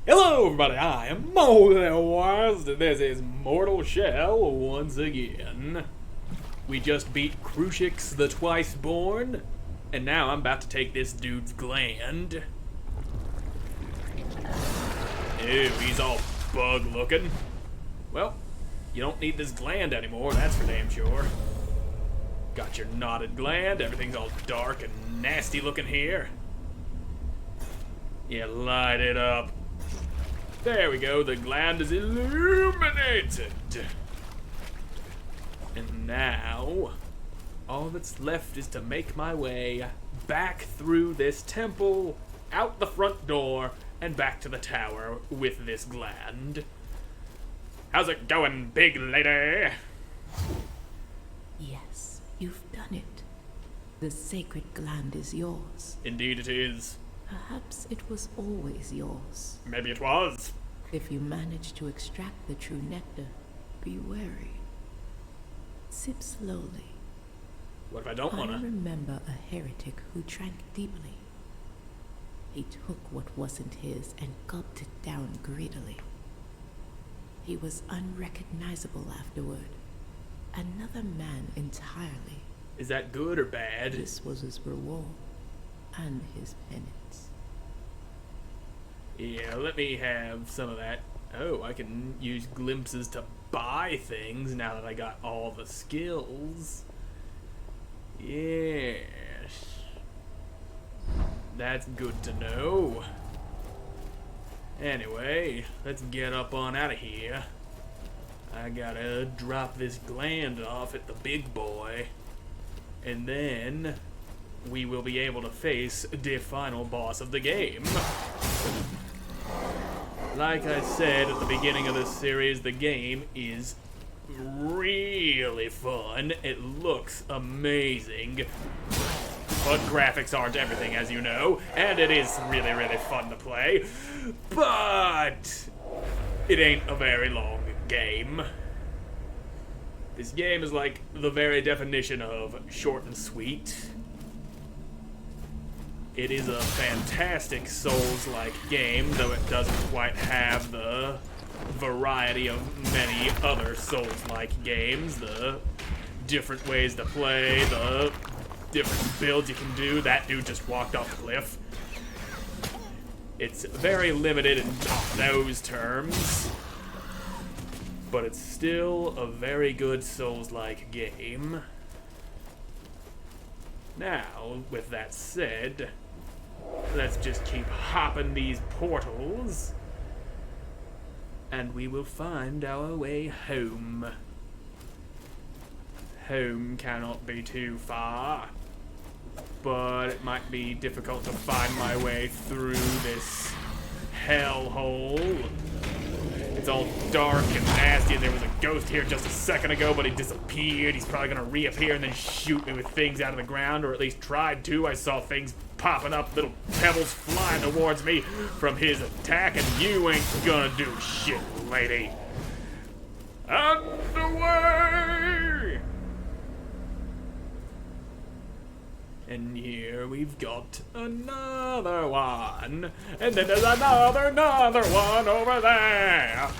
Hello everybody, I am Moldy, and this is Mortal Shell once again. We just beat Crucix the Twice-Born, and now I'm about to take this dude's gland. Ew, he's all bug-looking. Well, you don't need this gland anymore, that's for damn sure. Got your knotted gland, everything's all dark and nasty looking here. Yeah, light it up. There we go, the gland is illuminated. And now, all that's left is to make my way back through this temple, out the front door, and back to the tower with this gland. How's it going, big lady? Yes, you've done it. The sacred gland is yours. Indeed it is. Perhaps it was always yours. Maybe it was. If you manage to extract the true nectar, be wary. Sip slowly. What if I don't I wanna? remember a heretic who drank deeply. He took what wasn't his and gulped it down greedily. He was unrecognizable afterward. Another man entirely. Is that good or bad? This was his reward and his penance. Yeah, let me have some of that. Oh, I can use glimpses to buy things now that I got all the skills. Yes. That's good to know. Anyway, let's get up on out of here. I gotta drop this gland off at the big boy. And then we will be able to face the final boss of the game. Like I said at the beginning of this series, the game is really fun. It looks amazing. But graphics aren't everything, as you know, and it is really, really fun to play. But it ain't a very long game. This game is like the very definition of short and sweet. It is a fantastic Souls-like game, though it doesn't quite have the variety of many other Souls-like games. The different ways to play, the different builds you can do. That dude just walked off the cliff. It's very limited in those terms, but it's still a very good Souls-like game. Now, with that said, let's just keep hopping these portals, and we will find our way home. Home cannot be too far, but it might be difficult to find my way through this hellhole. It's all dark and nasty, and there was a ghost here just a second ago, but he disappeared. He's probably gonna reappear and then shoot me with things out of the ground, or at least tried to. I saw things popping up, little pebbles flying towards me from his attack, and you ain't gonna do shit, lady. Underway! And here we've got another one. And then there's another one over there.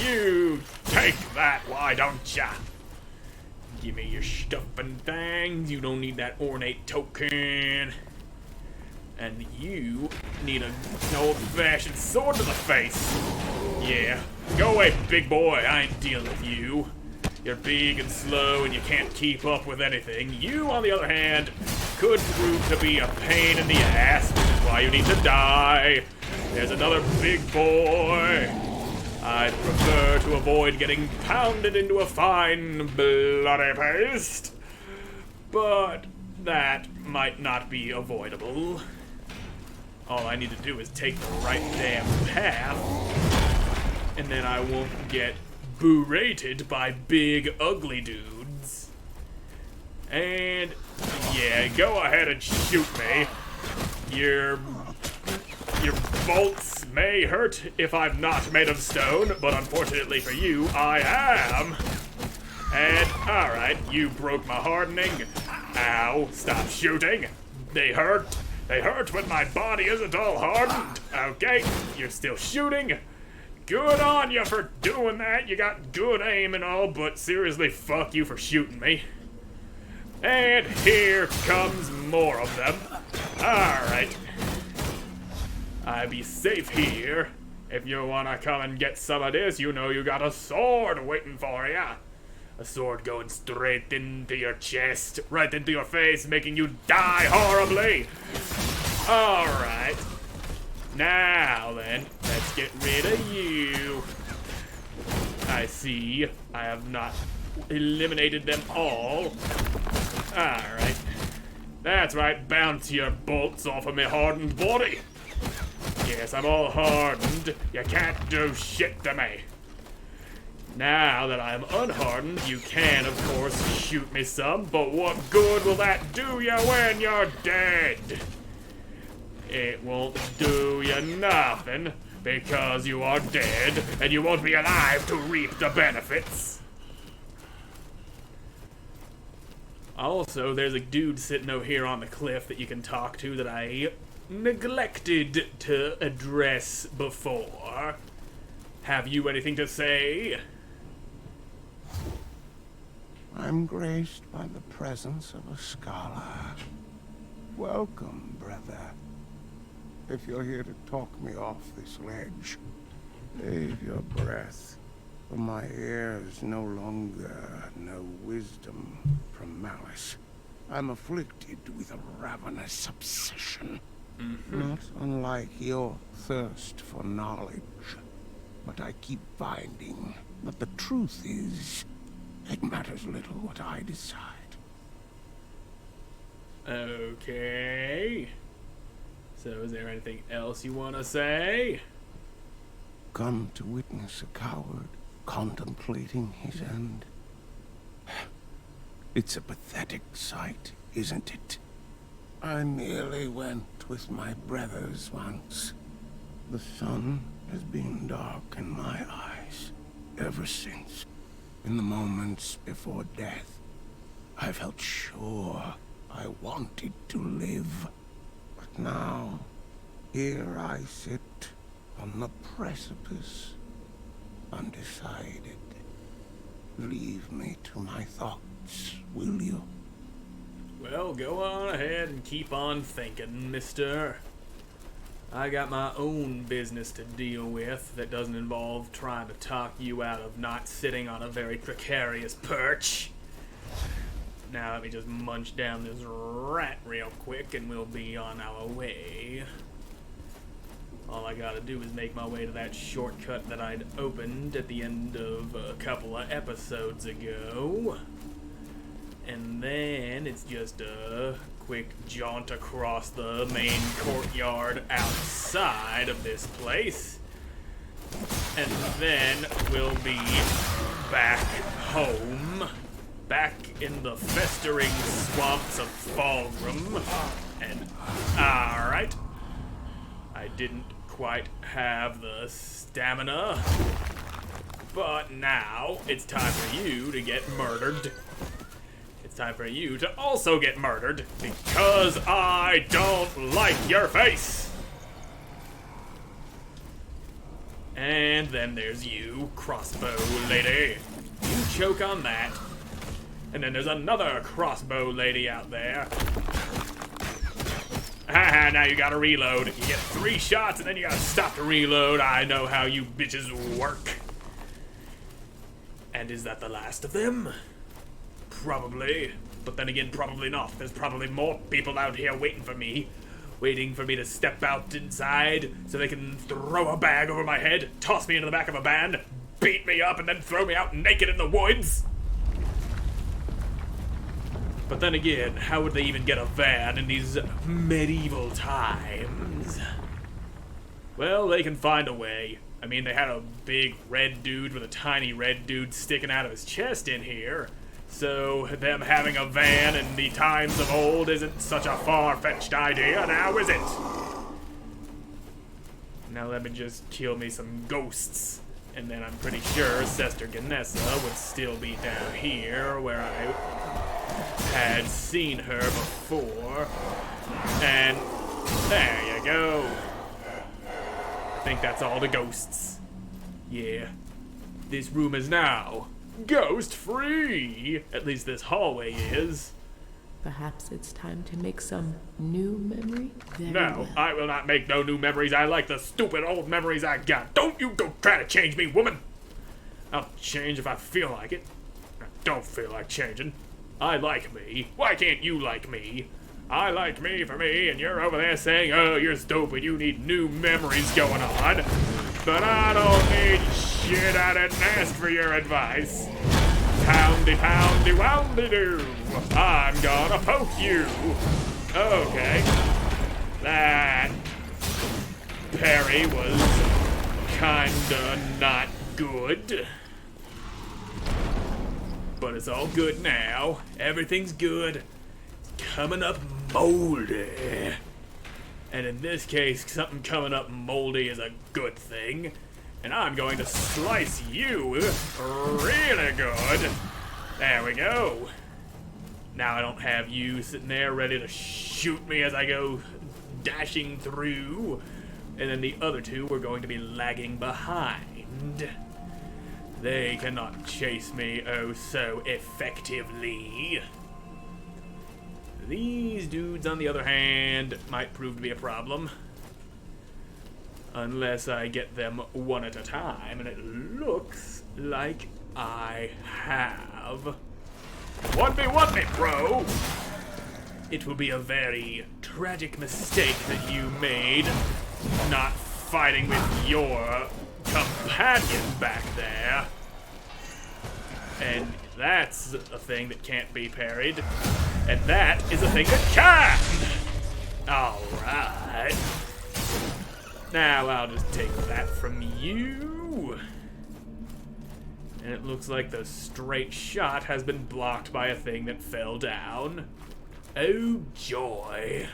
You take that, why don't ya? Give me your stuff and things. You don't need that ornate token. And you need an old-fashioned sword to the face. Yeah, go away, big boy. I ain't dealing with you. You're big and slow and you can't keep up with anything. You, on the other hand, could prove to be a pain in the ass, which is why you need to die. There's another big boy. I'd prefer to avoid getting pounded into a fine bloody paste, but that might not be avoidable. All I need to do is take the right damn path, and then I won't get berated by big ugly dudes. And yeah, go ahead and shoot me. Your bolts may hurt if I'm not made of stone, but unfortunately for you, I am. And alright, you broke my hardening. Ow, stop shooting. They hurt. They hurt when my body isn't all hardened. Okay, you're still shooting. Good on you for doing that. You got good aim and all, but seriously, fuck you for shooting me. And here comes more of them. Alright. I be safe here. If you wanna come and get some of this, you know you got a sword waiting for ya. A sword going straight into your chest, right into your face, making you die horribly. Alright. Now then, let's get rid of you. I see I have not eliminated them all. Alright. That's right, bounce your bolts off of me hardened body. Yes, I'm all hardened. You can't do shit to me. Now that I'm unhardened, you can, of course, shoot me some, but what good will that do you when you're dead? It won't do you nothing, because you are dead, and you won't be alive to reap the benefits. Also, there's a dude sitting over here on the cliff that you can talk to that I neglected to address before. Have you anything to say? I'm graced by the presence of a scholar. Welcome, brother. If you're here to talk me off this ledge, save your breath, for my heirs no longer know wisdom from malice. I'm afflicted with a ravenous obsession, not unlike your thirst for knowledge. But I keep finding that the truth is, it matters little what I decide. Okay. So is there anything else you want to say? Come to witness a coward contemplating his end. It's a pathetic sight, isn't it? I merely went with my brothers once. The sun has been dark in my eyes ever since. In the moments before death, I felt sure I wanted to live. But now, here I sit on the precipice, undecided. Leave me to my thoughts, will you? Well, go on ahead and keep on thinking, mister. I got my own business to deal with that doesn't involve trying to talk you out of not sitting on a very precarious perch. Now let me just munch down this rat real quick and we'll be on our way. All I gotta do is make my way to that shortcut that I'd opened at the end of a couple of episodes ago. And then it's just a quick jaunt across the main courtyard outside of this place. And then we'll be back home, back in the festering swamps of Fallgrim. And alright, I didn't quite have the stamina, but now it's time for you to get murdered. It's time for you to also get murdered because I don't like your face. And then there's you, crossbow lady. You choke on that. And then there's another crossbow lady out there. Haha, now you gotta reload. You get 3 shots and then you gotta stop to reload. I know how you bitches work. And is that the last of them? Probably. But then again, probably not. There's probably more people out here waiting for me to step out inside so they can throw a bag over my head, toss me into the back of a van, beat me up, and then throw me out naked in the woods. But then again, how would they even get a van in these medieval times? Well, they can find a way. I mean, they had a big red dude with a tiny red dude sticking out of his chest in here. So, them having a van in the times of old isn't such a far-fetched idea, now is it? Now let me just kill me some ghosts. And then I'm pretty sure Sister Ganessa would still be down here, where I had seen her before. And There you go. I think that's all the ghosts. Yeah. This room is now ghost-free. At least this hallway is. Perhaps it's time to make some new memory? Very No, well. I will not make no new memories. I like the stupid old memories I got. Don't you go try to change me, woman. I'll change if I feel like it. I don't feel like changing. I like me. Why can't you like me? I like me for me, and you're over there saying, oh, you're stupid, you need new memories going on. But I don't need shit. I didn't ask for your advice. Poundy, poundy, woundy doo. I'm gonna poke you. Okay. That parry was kinda not good. But it's all good now. Everything's good. It's coming up moldy. And in this case, something coming up moldy is a good thing. And I'm going to slice you really good. There we go. Now I don't have you sitting there ready to shoot me as I go dashing through. And then the other two are going to be lagging behind. They cannot chase me oh so effectively. These dudes, on the other hand, might prove to be a problem. Unless I get them one at a time, and it looks like I have. 1v1 me, bro! It will be a very tragic mistake that you made, not fighting with your companion back there. And that's a thing that can't be parried. And that is a thing that can! Alright. Now I'll just take that from you. And it looks like the straight shot has been blocked by a thing that fell down. Oh joy.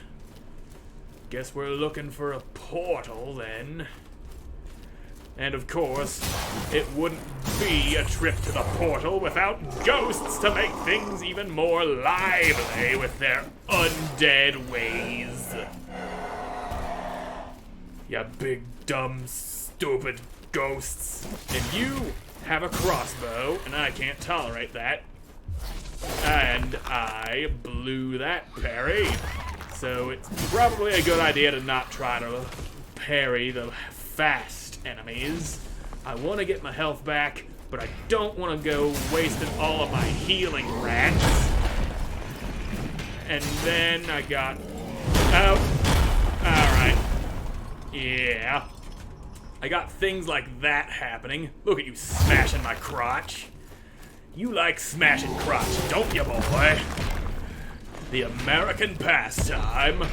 Guess we're looking for a portal then. And of course, it wouldn't be a trip to the portal without ghosts to make things even more lively with their undead ways. You big, dumb, stupid ghosts. And you have a crossbow, and I can't tolerate that. And I blew that parry. So it's probably a good idea to not try to parry the fast enemies. I want to get my health back, but I don't want to go wasting all of my healing rats. And then I got... Oh. Alright. Yeah. I got things like that happening. Look at you smashing my crotch. You like smashing crotch, don't you, boy? The American pastime.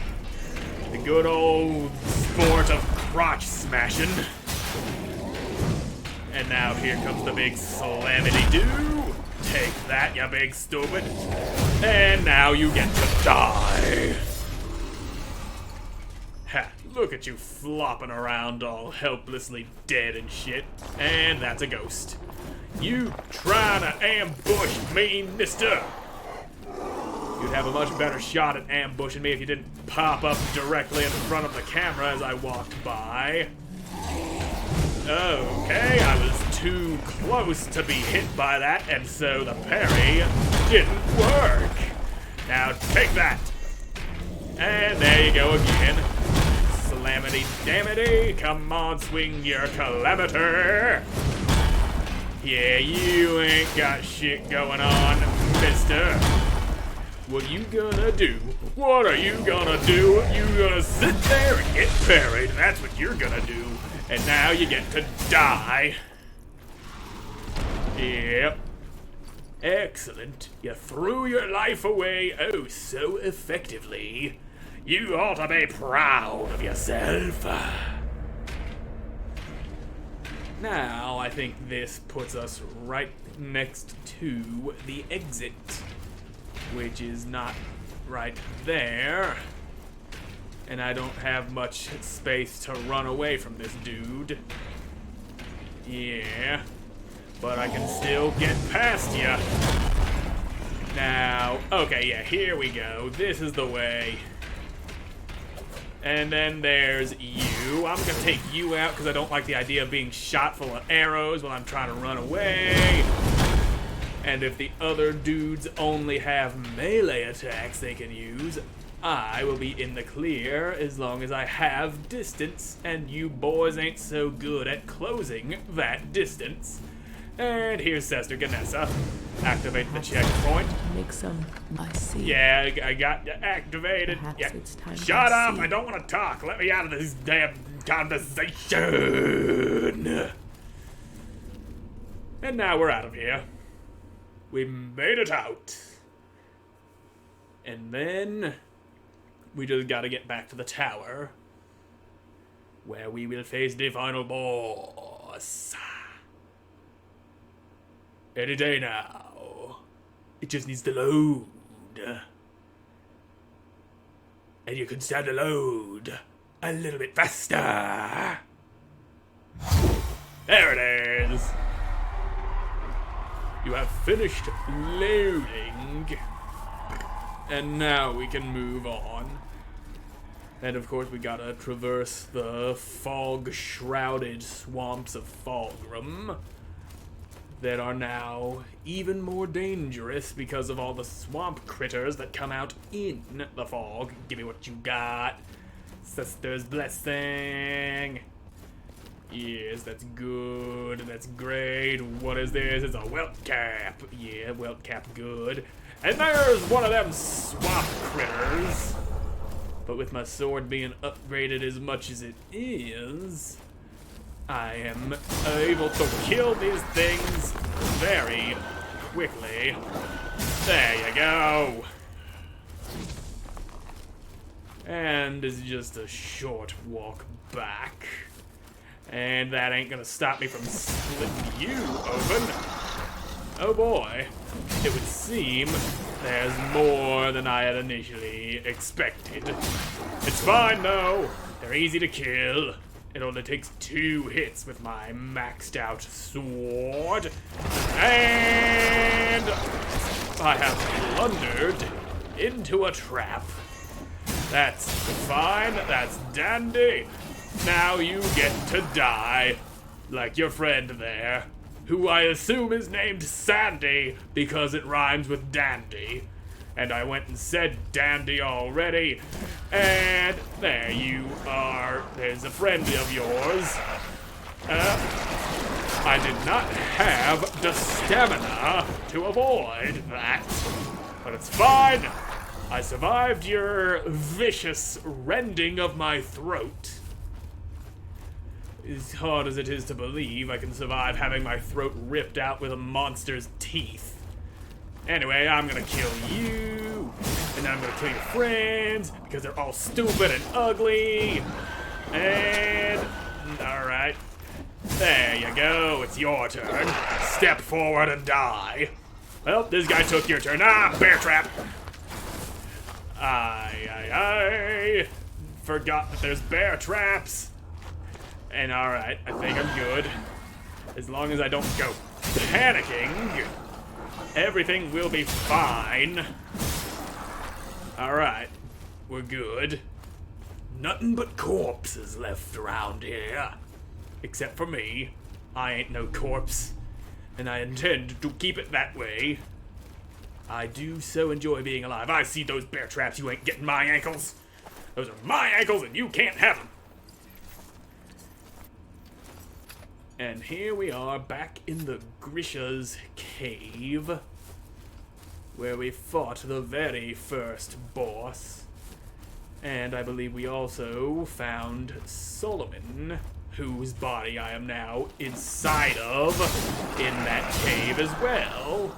The good old sport of crotch smashing. And now here comes the big slamity-doo. Take that, you big stupid. And now you get to die. Ha, look at you flopping around all helplessly dead and shit. And that's a ghost. You trying to ambush me, mister? You'd have a much better shot at ambushing me if you didn't pop up directly in front of the camera as I walked by. Okay, I was too close to be hit by that, and so the parry didn't work. Now take that. And there you go again. Slamity-damity, come on, swing your calamiter. Yeah, you ain't got shit going on, mister. What you gonna do? What are you gonna do? You gonna sit there and get parried, and that's what you're gonna do. And now you get to die. Yep. Excellent. You threw your life away oh so effectively. You ought to be proud of yourself. Now, I think this puts us right next to the exit, which is not right there. And I don't have much space to run away from this dude. Yeah. But I can still get past ya. Now, okay, yeah, here we go. This is the way. And then there's you. I'm gonna take you out because I don't like the idea of being shot full of arrows while I'm trying to run away. And if the other dudes only have melee attacks they can use, I will be in the clear as long as I have distance, and you boys ain't so good at closing that distance. And here's Sister Ganessa. Activate the checkpoint. Make some. I see. Yeah, I got you activated. Perhaps Yeah. it's time to Shut up! see. I don't want to talk. Let me out of this damn conversation. And now we're out of here. We made it out. And then we just gotta get back to the tower, where we will face the final boss. Any day now. It just needs to load. And you can start to load a little bit faster. There it is. You have finished loading. And now we can move on. And of course we gotta traverse the fog-shrouded swamps of Fallgrim that are now even more dangerous because of all the swamp critters that come out in the fog. Give me what you got. Sister's blessing. Yes, that's good. That's great. What is this? It's a welt cap. Yeah, welt cap, good. And there's one of them swamp critters. But with my sword being upgraded as much as it is, I am able to kill these things very quickly. There you go. And it's just a short walk back. And that ain't gonna stop me from splitting you open. Oh boy. It would seem there's more than I had initially expected. It's fine though. They're easy to kill. It only takes 2 hits with my maxed out sword. And I have blundered into a trap. That's fine. That's dandy. Now you get to die, like your friend there, who I assume is named Sandy because it rhymes with dandy. And I went and said dandy already. And there you are. There's a friend of yours. I did not have the stamina to avoid that. But it's fine. I survived your vicious rending of my throat. As hard as it is to believe, I can survive having my throat ripped out with a monster's teeth. Anyway, I'm gonna kill you, and then I'm gonna kill your friends, because they're all stupid and ugly. And, alright. There you go, it's your turn. Step forward and die. Well, this guy took your turn. Ah, bear trap! I forgot that there's bear traps. And alright, I think I'm good. As long as I don't go panicking, everything will be fine. Alright, we're good. Nothing but corpses left around here. Except for me. I ain't no corpse. And I intend to keep it that way. I do so enjoy being alive. I see those bear traps. You ain't getting my ankles. Those are my ankles and you can't have them. And here we are back in the Grisha's cave, where we fought the very first boss. And I believe we also found Solomon, whose body I am now inside of in that cave as well.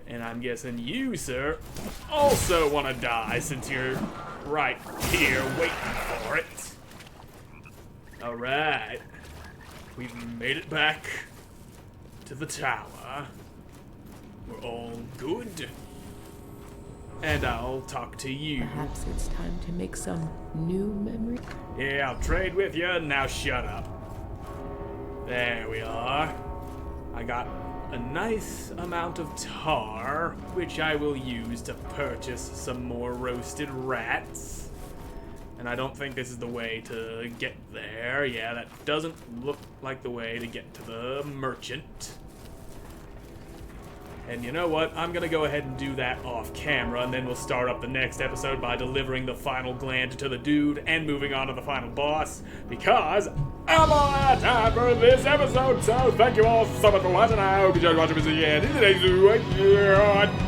And I'm guessing you, sir, also want to die since you're right here waiting for it. Alright. We've made it back to the tower. We're all good. And I'll talk to you. Perhaps it's time to make some new memory. Yeah, I'll trade with you. Now shut up. There we are. I got a nice amount of tar, which I will use to purchase some more roasted rats. And I don't think this is the way to get there. Yeah, that doesn't look like the way to get to the merchant. And you know what? I'm gonna go ahead and do that off camera, and then we'll start up the next episode by delivering the final gland to the dude and moving on to the final boss, because I'm all out of time for this episode. So thank you all so much for watching. I hope you enjoyed watching me. Yeah, this is